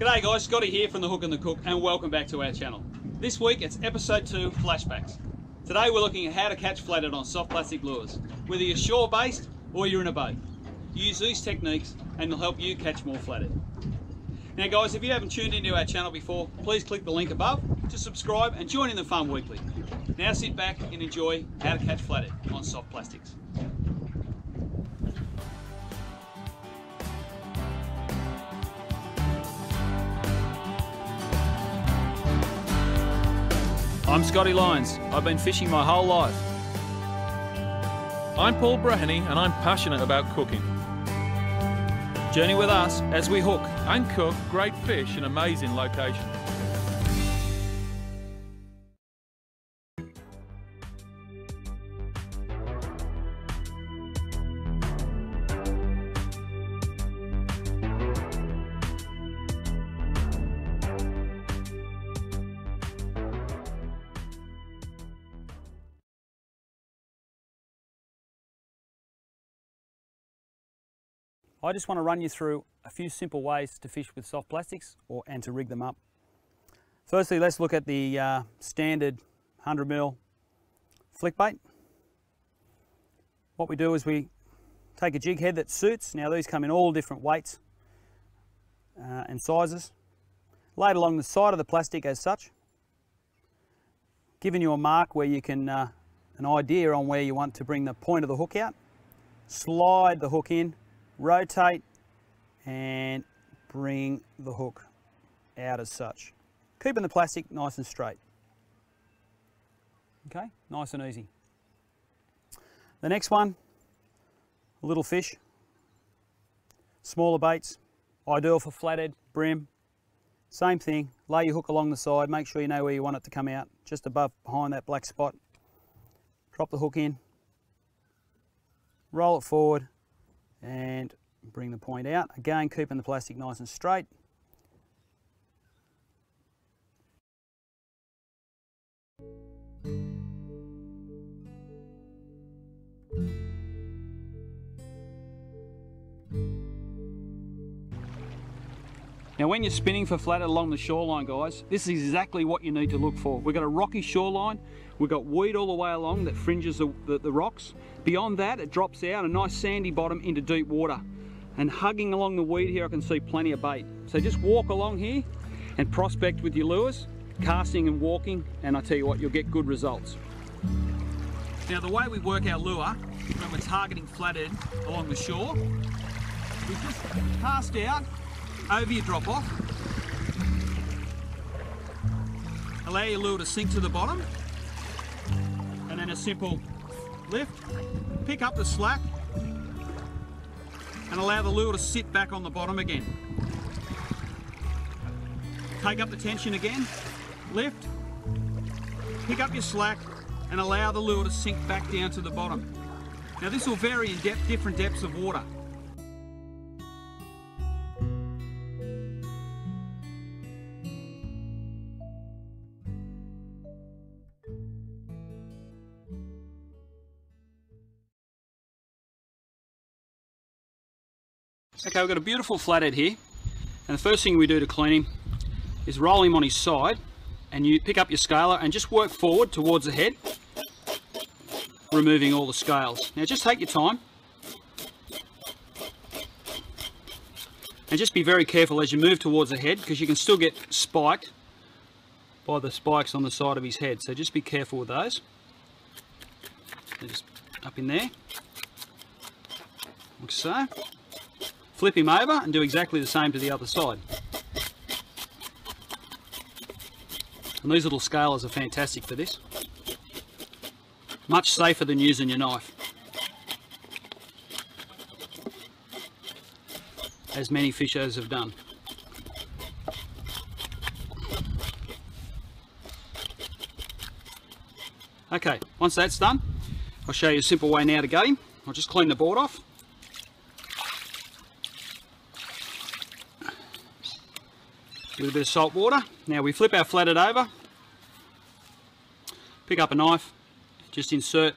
G'day guys, Scotty here from The Hook and the Cook, and welcome back to our channel. This week it's episode 2 flashbacks. Today we're looking at how to catch flathead on soft plastic lures. Whether you're shore based or you're in a boat, use these techniques and they'll help you catch more flathead. Now guys, if you haven't tuned into our channel before, please click the link above to subscribe and join in the fun weekly. Now sit back and enjoy how to catch flathead on soft plastics. I'm Scotty Lyons. I've been fishing my whole life. I'm Paul Breheny and I'm passionate about cooking. Journey with us as we hook And cook great fish in amazing locations. I just want to run you through a few simple ways to fish with soft plastics and to rig them up. Firstly, let's look at the standard 100mm flick bait. What we do is we take a jig head that suits. Now these come in all different weights and sizes. Laid along the side of the plastic as such, giving you a mark where you can, an idea on where you want to bring the point of the hook out. Slide the hook in, rotate and bring the hook out as such, keeping the plastic nice and straight. Okay, nice and easy. The next one, a little fish, smaller baits, ideal for flathead, bream. Same thing, lay your hook along the side, make sure you know where you want it to come out, just above, behind that black spot. Drop the hook in, roll it forward and bring the point out. Again, keeping the plastic nice and straight. Now when you're spinning for flathead along the shoreline, guys, this is exactly what you need to look for. We've got a rocky shoreline, we've got weed all the way along that fringes the rocks. Beyond that, it drops out, a nice sandy bottom into deep water. And hugging along the weed here, I can see plenty of bait. So just walk along here and prospect with your lures, casting and walking, and I tell you what, you'll get good results. Now the way we work our lure, when we're targeting flathead along the shore, we just cast out over your drop off, allow your lure to sink to the bottom, and then a simple lift, pick up the slack, and allow the lure to sit back on the bottom again. Take up the tension again, lift, pick up your slack, and allow the lure to sink back down to the bottom. Now this will vary in different depths of water. Okay, we've got a beautiful flathead here, and the first thing we do to clean him is roll him on his side, and you pick up your scaler and just work forward towards the head, removing all the scales. Now just take your time and just be very careful as you move towards the head, because you can still get spiked by the spikes on the side of his head, so just be careful with those. They're just up in there, like so. Flip him over and do exactly the same to the other side. And these little scalers are fantastic for this. Much safer than using your knife, as many fishers have done. Okay, once that's done, I'll show you a simple way now to gut him. I'll just clean the board off. With a bit of salt water. Now we flip our flathead over, pick up a knife, just insert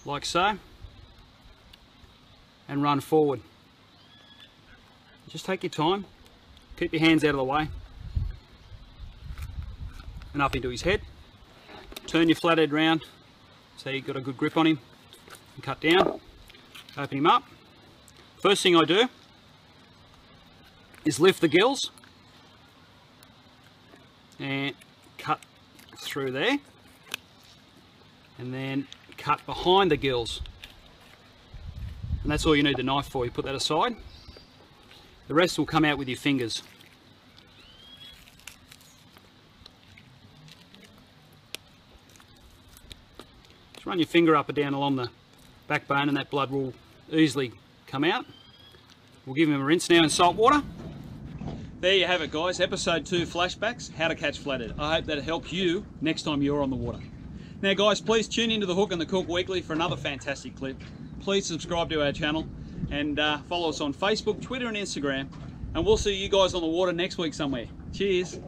like so, and run forward. Just take your time, Keep your hands out of the way. And up into his head. Turn your flathead round so you've got a good grip on him. And cut down. Open him up. First thing I do is lift the gills and cut through there, and then cut behind the gills, and that's all you need the knife for. You put that aside. The rest will come out with your fingers. Just run your finger up and down along the backbone and that blood will easily come out. We'll give him a rinse now in salt water. There you have it, guys. Episode 2 flashbacks, how to catch flathead. I hope that helps you next time you're on the water. Now guys, please tune into the Hook and the Cook Weekly for another fantastic clip. Please subscribe to our channel and follow us on Facebook, Twitter and Instagram. And we'll see you guys on the water next week somewhere. Cheers.